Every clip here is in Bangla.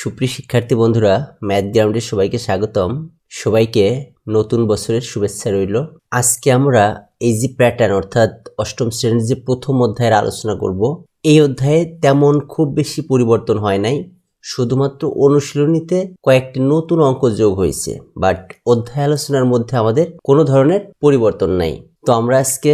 সুপ্রিয় শিক্ষার্থী বন্ধুরা, ম্যাথ গ্রাউন্ডের সবাইকে স্বাগতম। সবাইকে নতুন বছরের শুভেচ্ছা রইল। আজকে আমরা এই যে প্যাটার্ন অর্থাৎ অষ্টম শ্রেণীর যে প্রথম অধ্যায়ের আলোচনা করব। এই অধ্যায়ে তেমন খুব বেশি পরিবর্তন হয় নাই, শুধুমাত্র অনুশীলনীতে কয়েকটি নতুন অঙ্ক যোগ হয়েছে, বাট অধ্যায় আলোচনার মধ্যে আমাদের কোনো ধরনের পরিবর্তন নাই। তো আমরা আজকে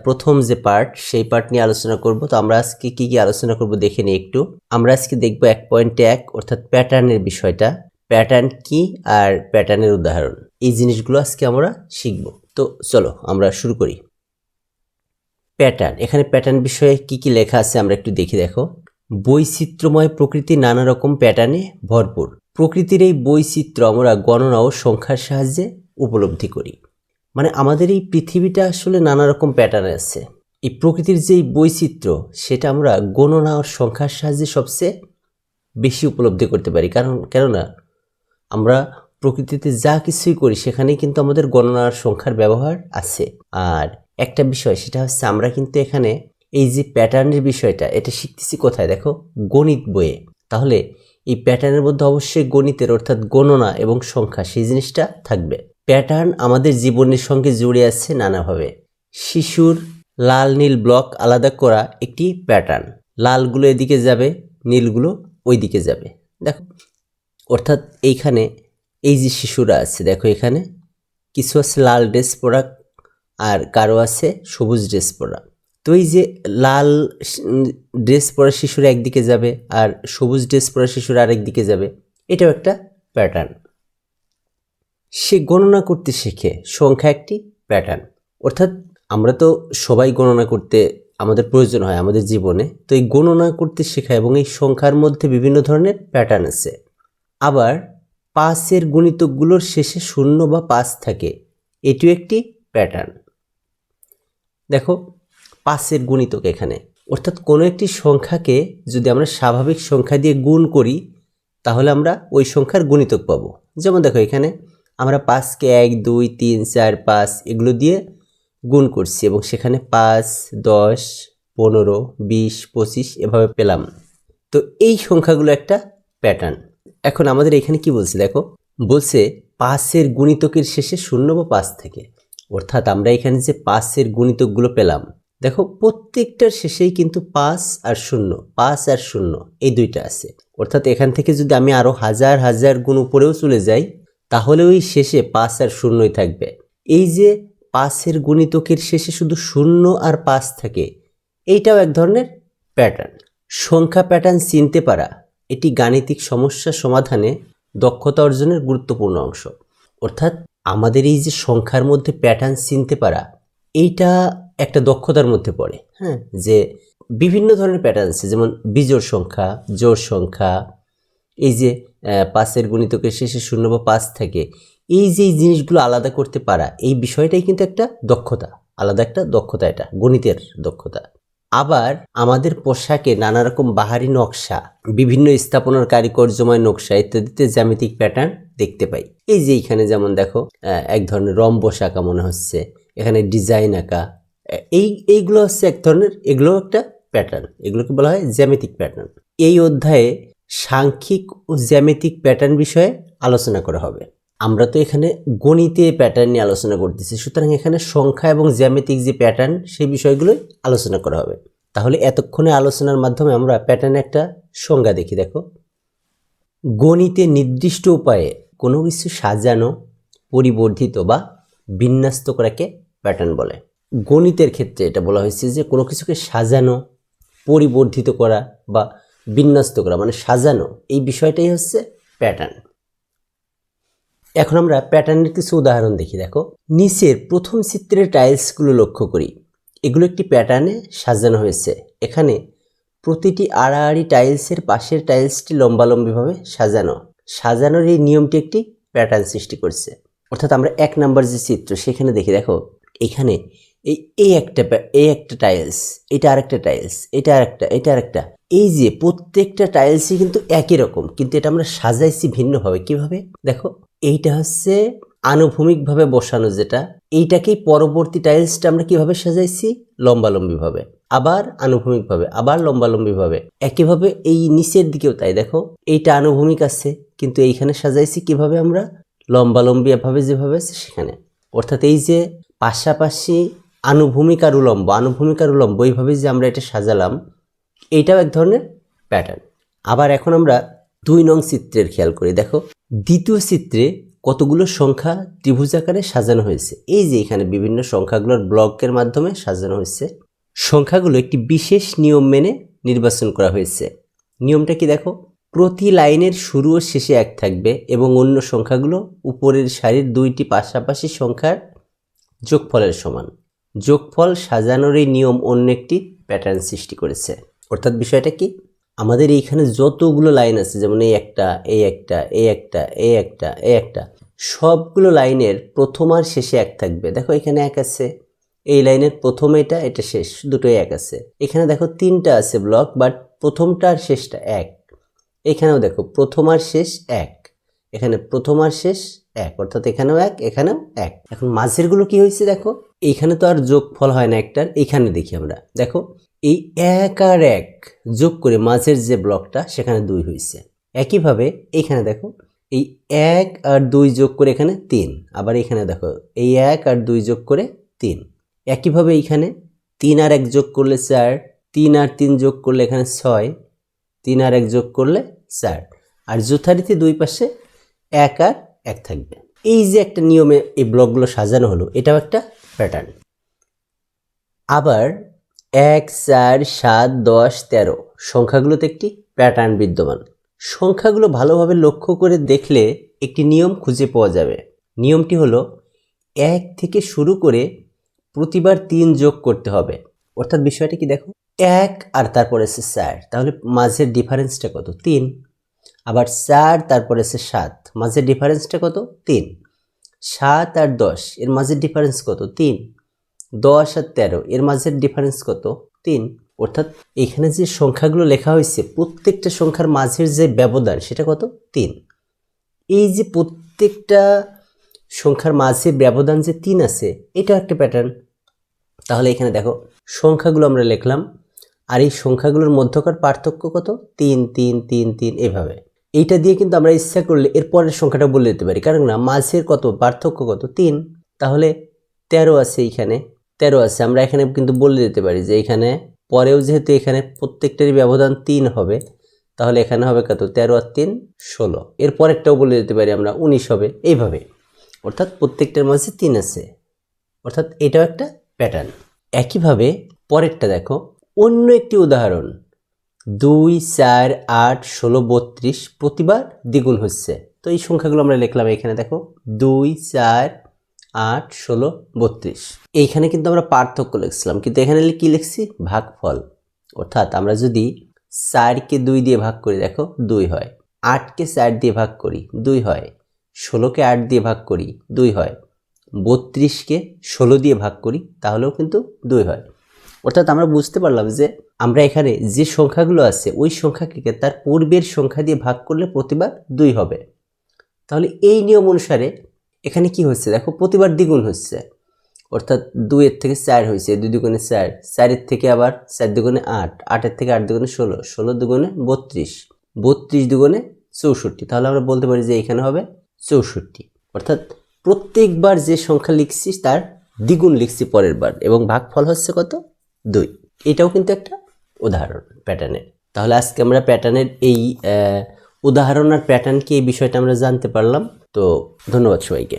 প্রথম যে পার্ট সেই পার্ট নিয়ে আলোচনা করব। তো আমরা আজকে কি আলোচনা করব দেখে নিই একটু। আমরা আজকে দেখব 1.1 অর্থাৎ প্যাটার্নের বিষয়টা, প্যাটার্ন কি আর প্যাটার্নের উদাহরণ, এই জিনিসগুলো আজকে আমরা শিখব। তো চলো আমরা শুরু করি। প্যাটার্ন, এখানে প্যাটার্ন বিষয়ে কি লেখা আছে আমরা একটু দেখি। দেখো, বৈচিত্র্যময় প্রকৃতি নানা রকম প্যাটার্নে ভরপুর। প্রকৃতির এই বৈচিত্র্য আমরা গণনা ও সংখ্যার সাহায্যে উপলব্ধি করি। মানে আমাদের এই পৃথিবীটা আসলে নানা রকম প্যাটার্ন আছে। এই প্রকৃতির যে বৈচিত্র্য সেটা আমরা গণনা ও সংখ্যার সাহায্যে সবচেয়ে বেশি উপলব্ধি করতে পারি। কেননা আমরা প্রকৃতিতে যা কিছুই করি সেখানেই কিন্তু আমাদের গণনার সংখ্যার ব্যবহার আছে। আর একটা বিষয় সেটা হচ্ছে আমরা কিন্তু এখানে এই যে প্যাটার্নের বিষয়টা এটা শিখতেছি কোথায়? দেখো, গণিত বইয়ে। তাহলে এই প্যাটার্নের মধ্যে অবশ্যই গণিতের অর্থাৎ গণনা এবং সংখ্যা সেই জিনিসটা থাকবে। প্যাটার্ন আমাদের জীবনের সঙ্গে জুড়ে আছে নানাভাবে। শিশুর লাল নীল ব্লক আলাদা করা একটি প্যাটার্ন। লালগুলো এদিকে যাবে, নীলগুলো ওই দিকে যাবে। দেখো, অর্থাৎ এইখানে এই যে শিশুরা আছে, দেখো এখানে কিছু আছে লাল ড্রেস পরা আর কারো আছে সবুজ ড্রেস পরা। তো এই যে লাল ড্রেস পরা শিশুরা একদিকে যাবে আর সবুজ ড্রেস পরা শিশুরা আরেক দিকে যাবে, এটাও একটা প্যাটার্ন। সে গণনা করতে শেখে, সংখ্যা একটি প্যাটার্ন। অর্থাৎ আমরা তো সবাই গণনা করতে আমাদের প্রয়োজন হয় আমাদের জীবনে। তো এই গণনা করতে শেখা এবং এই সংখ্যার মধ্যে বিভিন্ন ধরনের প্যাটার্ন আছে। আবার পাঁচের গুণিতকগুলোর শেষে 0 বা 5 থাকে, এটিও একটি প্যাটার্ন। দেখো, পাঁচের গুণিতক এখানে, অর্থাৎ কোনো একটি সংখ্যাকে যদি আমরা স্বাভাবিক সংখ্যা দিয়ে গুণ করি তাহলে আমরা ওই সংখ্যার গুণিতক পাবো। যেমন দেখো, এখানে আমরা 5কে 1 2 3 4 5 এগুলো দিয়ে গুণ করছি এবং সেখানে 5 10 15 20 25 এভাবে পেলাম। তো এই সংখ্যাগুলো একটা প্যাটার্ন। এখন আমাদের এখানে কি বলছে? দেখো, বলছে পাঁচের গুণিতকের শেষে 0 বা 5 থাকে। অর্থাৎ আমরা এখানে যে পাঁচের গুণিতকগুলো পেলাম, দেখো প্রত্যেকটার শেষেই কিন্তু 5 আর 0 এই দুইটা আছে। অর্থাৎ এখান থেকে যদি আমি আরও হাজার হাজার গুণ উপরেও চলে যাই তাহলে ওই শেষে 5 আর 0 থাকবে। এই যে পাঁচের গুণিতকের শেষে শুধু 0 আর 5 থাকে, এইটাও এক ধরনের প্যাটার্ন। সংখ্যা প্যাটার্ন চিনতে পারা এটি গাণিতিক সমস্যা সমাধানে দক্ষতা অর্জনের গুরুত্বপূর্ণ অংশ। অর্থাৎ আমাদের এই যে সংখ্যার মধ্যে প্যাটার্ন চিনতে পারা, এইটা একটা দক্ষতার মধ্যে পড়ে। হ্যাঁ, যে বিভিন্ন ধরনের প্যাটার্ন আছে, যেমন বিজোড় সংখ্যা, জোড় সংখ্যা, এই যে পাঁচের গুণিতকের শেষে 0 বা 5 থাকে, এই যে জিনিসগুলো আলাদা করতে পারা, এই বিষয়টাই কিন্তু একটা দক্ষতা, আলাদা একটা দক্ষতা, এটা গণিতের দক্ষতা। আবার আমাদের পোশাকে নানা রকম বাহারি নকশা, বিভিন্ন স্থাপনার কারিকর্যময় নকশা ইত্যাদিতে জ্যামিতিক প্যাটার্ন দেখতে পাই। এই যে এখানে যেমন দেখো, এক ধরনের রম্বস আঁকা মনে হচ্ছে, এখানে ডিজাইন আঁকা, এইগুলো হচ্ছে এক ধরনের, এগুলো একটা প্যাটার্ন, এগুলোকে বলা হয় জ্যামিতিক প্যাটার্ন। এই অধ্যায়ে সাংখ্যিক ও জ্যামিতিক প্যাটার্ন বিষয়ে আলোচনা করা হবে। আমরা তো এখানে গণিতে প্যাটার্ন নিয়ে আলোচনা করতেছি, সুতরাং এখানে সংখ্যা এবং জ্যামিতিক যে প্যাটার্ন সেই বিষয়গুলোই আলোচনা করা হবে। তাহলে এতক্ষণে আলোচনার মাধ্যমে আমরা প্যাটার্নের একটা সংজ্ঞা দেখি। দেখো, গণিতে নির্দিষ্ট উপায়ে কোনো কিছু সাজানো, পরিবর্ধিত বা বিন্যস্ত করাকে প্যাটার্ন বলে। গণিতের ক্ষেত্রে এটা বলা হয়েছে যে কোনো কিছুকে সাজানো, পরিবর্ধিত করা বা বিন্যস্ত করা, মানে সাজানো, এই বিষয়টাই হচ্ছে প্যাটার্ন। এখন আমরা প্যাটার্নের কিছু উদাহরণ দেখি। দেখো, নিচের প্রথম চিত্রের টাইলসগুলো লক্ষ্য করি, এগুলো একটি প্যাটার্নে সাজানো হয়েছে। এখানে প্রতিটি আড়াআড়ি টাইলসের পাশের টাইলসটি লম্বালম্বিভাবে সাজানোর এই নিয়মটি একটি প্যাটার্ন সৃষ্টি করছে। অর্থাৎ আমরা 1 নম্বর যে চিত্র সেখানে দেখি, দেখো এখানে এই একটা টাইলস, এটা আরেকটা টাইলস, এটা আরেকটা, এই যে প্রত্যেকটা টাইলসই কিন্তু একই রকম, কিন্তু এটা আমরা সাজাইছি ভিন্নভাবে। কিভাবে? দেখো, এইটা হচ্ছে আনুভূমিকভাবে বসানো, যেটা এইটাকেই পরবর্তী টাইলসটা আমরা কিভাবে সাজাইছি? লম্বালম্বিভাবে। আবার আনুভূমিকভাবে, আবার লম্বালম্বিভাবে। একইভাবে এই নিচের দিকেও তাই, দেখো এইটা আনুভূমিক আছে, কিন্তু এইখানে সাজাইছি কিভাবে আমরা, লম্বালম্বিভাবে যেভাবে আছে সেখানে। অর্থাৎ এই যে পাশাপাশি আনুভূমিক আর উলম্ব, আনুভূমিক আর উলম্ব এইভাবে যে আমরা এটা সাজালাম, এইটাও এক ধরনের প্যাটার্ন। আবার এখন আমরা 2 নং চিত্রের খেয়াল করি। দেখো দ্বিতীয় চিত্রে কতগুলো সংখ্যা ত্রিভুজ আকারে সাজানো হয়েছে। এই যে এখানে বিভিন্ন সংখ্যাগুলোর ব্লকের মাধ্যমে সাজানো হয়েছে। সংখ্যাগুলো একটি বিশেষ নিয়ম মেনে নির্বাচন করা হয়েছে। নিয়মটা কি দেখো, প্রতি লাইনের শুরু ও শেষে 1 থাকবে এবং অন্য সংখ্যাগুলো উপরের সারির 2টি পাশাপাশি সংখ্যার যোগফলের সমান। যোগফল সাজানোর এই নিয়ম অন্য একটি প্যাটার্ন সৃষ্টি করেছে। অর্থাৎ বিষয়টা কি, আমাদের এইখানে যতগুলো লাইন আছে, যেমন এই একটা, এই একটা, এই একটা, এই একটা, এই একটা, সবগুলো লাইনের প্রথম আর শেষে 1 থাকবে। দেখো এখানে 1 আছে, এই লাইনের প্রথম এটা, এটা শেষ, দুটোই 1 আছে। এখানে দেখো 3টা আছে ব্লক, বাট প্রথমটা আর শেষটা 1। এখানেও দেখো প্রথম আর শেষ 1, এখানে প্রথম আর শেষ 1, অর্থাৎ এখানেও 1, এখানেও 1। এখন মাঝেরগুলো কি হয়েছে দেখো, এইখানে তো আর যোগফল হয় না একটার, এইখানে দেখি আমরা, দেখো এই 1 আর 1 যোগ করে মাঝের যে ব্লকটা সেখানে 2 হয়েছে। একইভাবে এখানে দেখো এই 1 আর 2 যোগ করে এখানে 3, আবার এখানে দেখো এই 1 আর 2 যোগ করে 3। একইভাবে এইখানে 3 আর 1 যোগ করলে 4, 3 আর 3 যোগ করলে এখানে 6, 3 আর 1 যোগ করলে 4, আর যথারীতি 2 পাশে 1 আর 1 থাকবে। এই যে একটা নিয়মে এই ব্লকগুলো সাজানো হলো, এটাও একটা প্যাটার্ন। আবার 1, 4, 7, 10, 13 সংখ্যাগুলোতে একটি প্যাটার্ন বিদ্যমান। সংখ্যাগুলো ভালোভাবে লক্ষ্য করে দেখলে একটি নিয়ম খুঁজে পাওয়া যাবে। নিয়মটি হলো 1 থেকে শুরু করে প্রতিবার 3 যোগ করতে হবে। অর্থাৎ বিষয়টা কি দেখো, 1 আর তারপরে আছে 4, তাহলে মাঝের ডিফারেন্সটা কত, 3। আবার 4 তারপরে আছে 7, মাঝের ডিফারেন্সটা কত, 3। 7 আর 10 এর মাঝের ডিফারেন্স কত, 3। 10 আর 13 এর মাঝের ডিফারেন্স কত, 3। অর্থাৎ এখানে যে সংখ্যাগুলো লেখা হয়েছে প্রত্যেকটা সংখ্যার মাঝের যে ব্যবধান সেটা কত, 3। এই যে প্রত্যেকটা সংখ্যার মাঝে ব্যবধান যে 3 আছে, এটা একটা প্যাটার্ন। তাহলে এখানে দেখো সংখ্যাগুলো আমরা লিখলাম, আর এই সংখ্যাগুলোর মধ্যকার পার্থক্য কত, 3 3 3 3, এভাবে। এইটা দিয়ে কিন্তু আমরা ইচ্ছা করলে এর পরের সংখ্যাটা বলে দিতে পারি, কারণ না মাঝের কত পার্থক্য কত, 3। তাহলে 13 আছে, এইখানে 13 আছে, আমরা এখানে কিন্তু বলে দিতে পারি যে এখানে পরেও যেহেতু এখানে প্রত্যেকটারই ব্যবধান 3 হবে, তাহলে এখানে হবে কত, 13 আর 3 16। এর পরেরটাও বলে দিতে পারি আমরা 19 হবে, এইভাবে। অর্থাৎ প্রত্যেকটার মাঝে 3 আছে, অর্থাৎ এটাও একটা প্যাটার্ন। একইভাবে পরেরটা দেখো, অন্য একটি উদাহরণ, 2, 4, 8, 16, 32 প্রতিবার দ্বিগুণ হচ্ছে। তো এই সংখ্যাগুলো আমরা লিখলাম এখানে, দেখো 2, 4, 8, 16, 32। এইখানে কিন্তু আমরা পার্থক্য লিখছিলাম, কিন্তু এখানে কি লিখছি, ভাগফল। অর্থাৎ আমরা যদি 4কে 2 দিয়ে ভাগ করি, দেখো 2 হয়। 8কে 4 দিয়ে ভাগ করি, 2 হয়। 16কে 8 দিয়ে ভাগ করি, 2 হয়। 32কে 16 দিয়ে ভাগ করি, তাহলেও কিন্তু 2 হয়। অর্থাৎ আমরা বুঝতে পারলাম যে আমরা এখানে যে সংখ্যাগুলো আছে ওই সংখ্যাকে তার পূর্বের সংখ্যা দিয়ে ভাগ করলে প্রতিবার 2 হবে। তাহলে এই নিয়ম অনুসারে এখানে কি হচ্ছে দেখো, প্রতিবার দ্বিগুণ হচ্ছে। অর্থাৎ 2 এর থেকে 4 হয়েছে, 2 দুগুণে 4, 4 এর থেকে আবার 4 দুগুণে 8, 8 এর থেকে 8 দুগুণে 16, 16 দুগুণে 32, 32 দুগুণে 64। তাহলে আমরা বলতে পারি যে এখানে হবে 64। অর্থাৎ প্রত্যেকবার যে সংখ্যা লিখছি তার দ্বিগুণ লিখছি পরের বার, এবং ভাগফল হচ্ছে কত, 2। এটাও কিন্তু একটা উদাহরণ প্যাটার্নের। তাহলে আজকে আমরা প্যাটার্নের এই উদাহরণ আর প্যাটার্ন কি, এই বিষয়টা আমরা জানতে পারলাম। তো ধন্যবাদ সবাইকে।